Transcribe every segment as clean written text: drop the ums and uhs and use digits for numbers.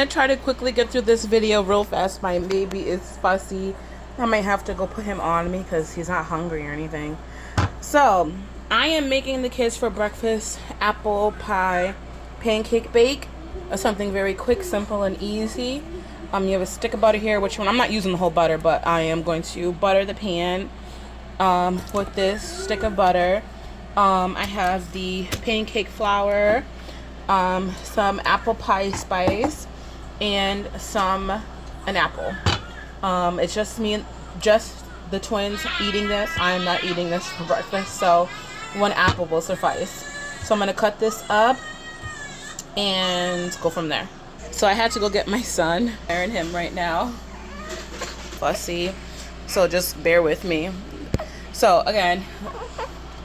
I'm gonna try to quickly get through this video real fast. My baby is fussy. I might have to go put him on me because he's not hungry or anything. So I am making the kids for breakfast apple pie pancake bake. Something very quick, simple, and easy. You have a stick of butter here, which one I'm not using the whole butter, but I am going to butter the pan with this stick of butter. I have the pancake flour, some apple pie spice, and an apple. It's just me, just the twins eating this. I am not eating this for breakfast, so one apple will suffice. So I'm gonna cut this up and go from there. So I had to go get my son, airing him right now. Fussy, so just bear with me. So again,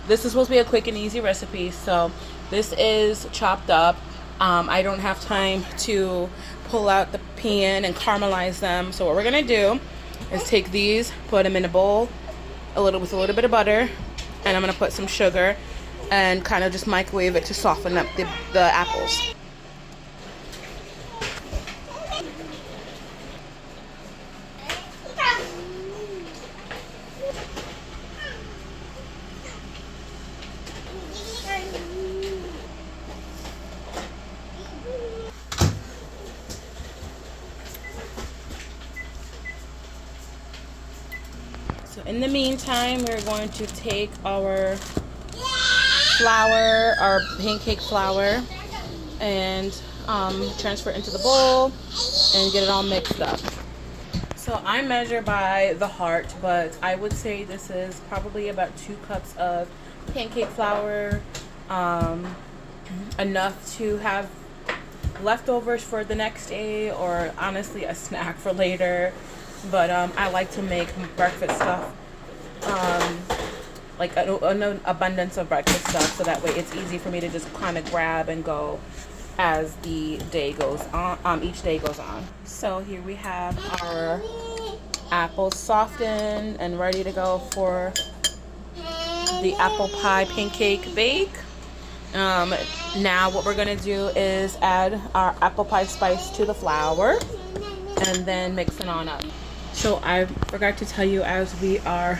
this is supposed to be a quick and easy recipe. So this is chopped up. I don't have time to pull out the pan and caramelize them. So what we're gonna do is take these, put them in a bowl, with a little bit of butter, and I'm gonna put some sugar and kind of just microwave it to soften up the apples. So in the meantime, we're going to take our flour, our pancake flour, and transfer it into the bowl and get it all mixed up. So I measure by the heart, but I would say this is probably about 2 cups of pancake flour, enough to have leftovers for the next day, or honestly a snack for later. But I like to make breakfast stuff, like an abundance of breakfast stuff, so that way it's easy for me to just kind of grab and go as the day goes on, each day goes on. So here we have our apples softened and ready to go for the apple pie pancake bake. Now what we're gonna do is add our apple pie spice to the flour and then mix it on up. So I forgot to tell you, as we are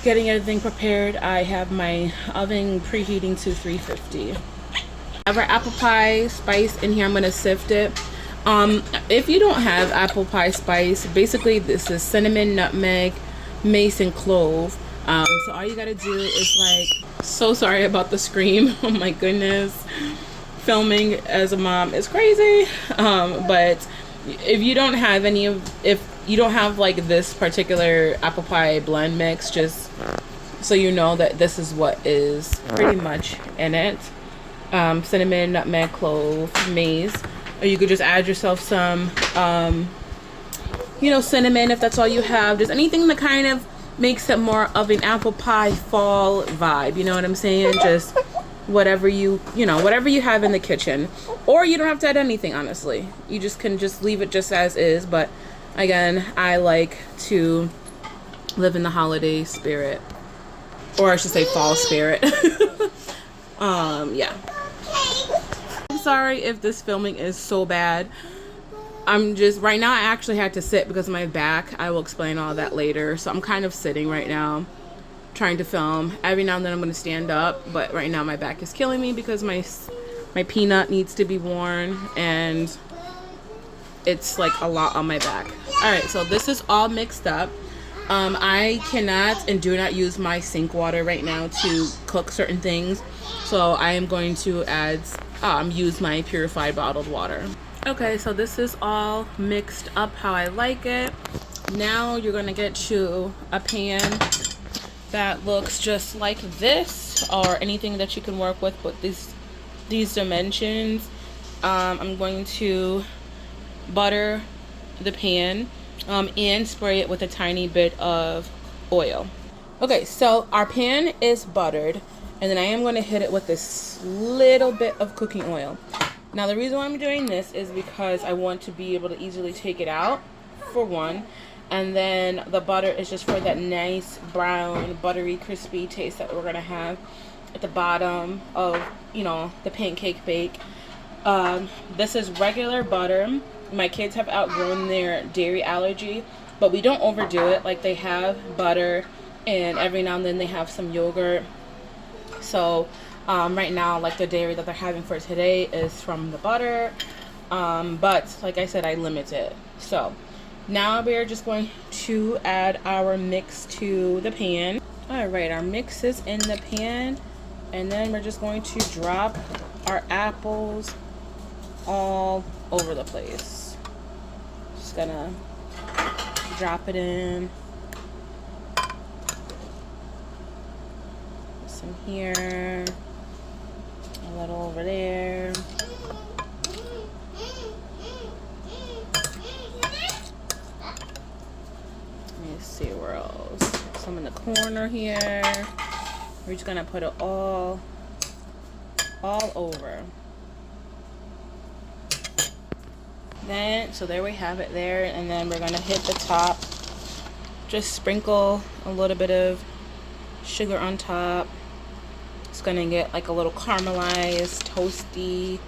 getting everything prepared, I have my oven preheating to 350. I have our apple pie spice in here. I'm gonna sift it. If you don't have apple pie spice, basically this is cinnamon, nutmeg, mace, and clove. So all you gotta do is so sorry about the scream. Oh my goodness, filming as a mom is crazy. But if you don't have if you don't have this particular apple pie blend mix, just so you know that this is what is pretty much in it. Cinnamon, nutmeg, clove, mace, or you could just add yourself some cinnamon if that's all you have. Just anything that kind of makes it more of an apple pie fall vibe, you know what I'm saying? Just whatever whatever you have in the kitchen. Or you don't have to add anything, honestly. You just can leave it just as is. But again, I like to live in the holiday spirit, or I should say fall spirit. Yeah. I'm sorry if this filming is so bad. Right now I actually had to sit because of my back. I will explain all that later. So I'm kind of sitting right now trying to film. Every now and then I'm going to stand up, but right now my back is killing me because my peanut needs to be worn and it's a lot on my back. Alright, so this is all mixed up. I cannot and do not use my sink water right now to cook certain things, so I am going to use my purified bottled water. Okay, so this is all mixed up how I like it. Now you're going to get you a pan that looks just like this, or anything that you can work with these dimensions. I'm going to butter the pan and spray it with a tiny bit of oil. Okay, so our pan is buttered, and then I am going to hit it with this little bit of cooking oil. Now the reason why I'm doing this is because I want to be able to easily take it out, for one, and then the butter is just for that nice brown buttery crispy taste that we're going to have at the bottom of the pancake bake. This is regular butter. My kids have outgrown their dairy allergy, but we don't overdo it. Like, they have butter, and every now and then they have some yogurt. So right now, like, the dairy that they're having for today is from the butter. But like I said, I limit it. So now we're just going to add our mix to the pan. All right, our mix is in the pan, and then we're just going to drop our apples all over the place. Just gonna drop it in. Some here, a little over there. Let's see where else. Some in the corner here. We're just gonna put it all over. Then, so there we have it there, and then we're gonna hit the top. Just sprinkle a little bit of sugar on top. It's gonna get like a little caramelized, toasty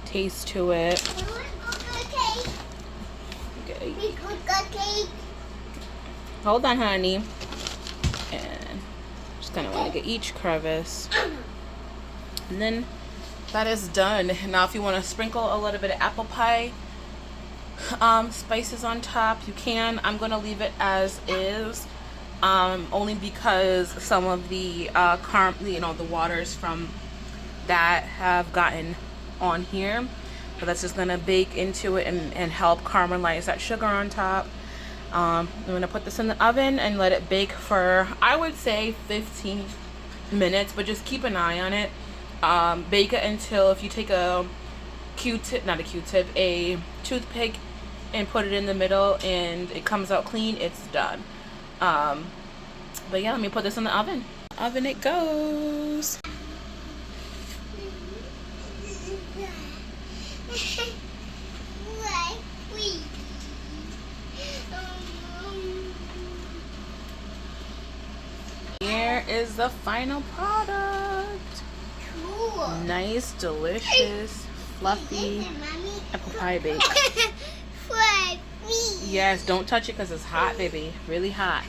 taste to it. Okay. Hold on, honey. And just kind of want to get each crevice. And then that is done. Now if you want to sprinkle a little bit of apple pie spices on top, you can. I'm going to leave it as is, only because some of the the waters from that have gotten on here. So that's just going to bake into it and help caramelize that sugar on top. I'm going to put this in the oven and let it bake for, I would say, 15 minutes, but just keep an eye on it. Bake it until, if you take a a toothpick and put it in the middle and it comes out clean, it's done. But yeah, let me put this in the oven. Oven it goes. Here is the final product. Cool. Nice, delicious, fluffy apple pie bake. Yes, don't touch it because it's hot, baby. Really hot.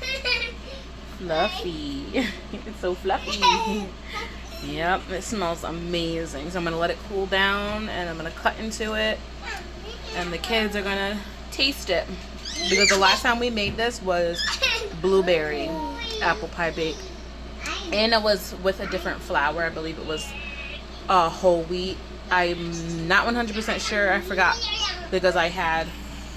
Fluffy. It's so fluffy. Yep, it smells amazing. So I'm going to let it cool down and I'm going to cut into it. And the kids are going to taste it. Because the last time we made this was blueberry apple pie bake. And it was with a different flour. I believe it was whole wheat. I'm not 100% sure. I forgot because I had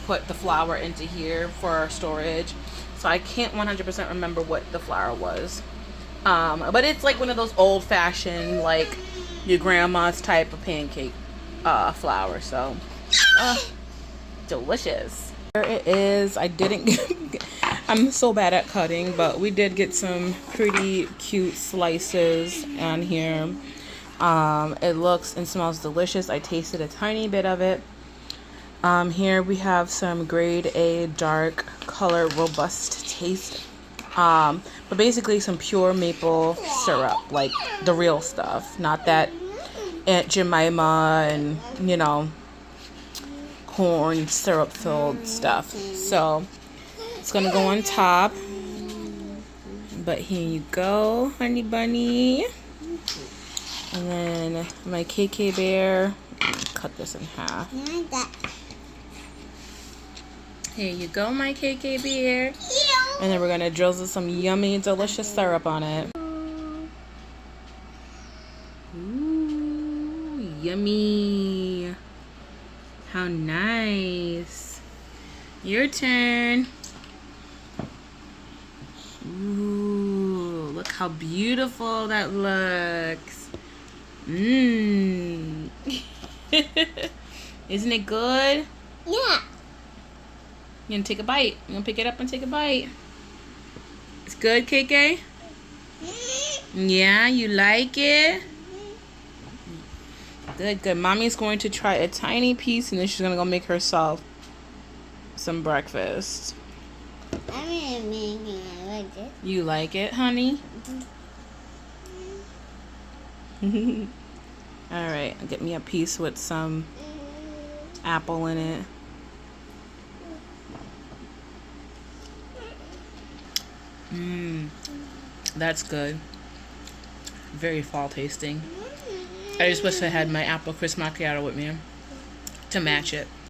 put the flour into here for storage. So I can't 100% remember what the flour was. But it's like one of those old-fashioned, like your grandma's type of pancake flour. So delicious. Here it is. I didn't get I'm so bad at cutting, but we did get some pretty cute slices on here. It looks and smells delicious. I tasted a tiny bit of it. Here we have some grade A dark color robust taste. But basically some pure maple syrup, like the real stuff, not that Aunt Jemima and, you know, corn syrup filled stuff. So it's gonna go on top. But here you go, honey bunny. And then my KK bear. Cut this in half. Here you go, my KK bear. And then we're gonna drizzle some yummy, delicious syrup on it. Ooh, yummy. How nice. Your turn. Ooh, look how beautiful that looks. Mmm. Isn't it good? Yeah. You gonna take a bite? You gonna pick it up and take a bite? It's good, KK? Yeah, you like it? Good, good. Mommy's going to try a tiny piece and then she's gonna go make herself some breakfast. I'm gonna make it. I like it. You like it, honey? All right, get me a piece with some apple in it. That's good. Very fall tasting. I just wish I had my apple crisp macchiato with me to match it.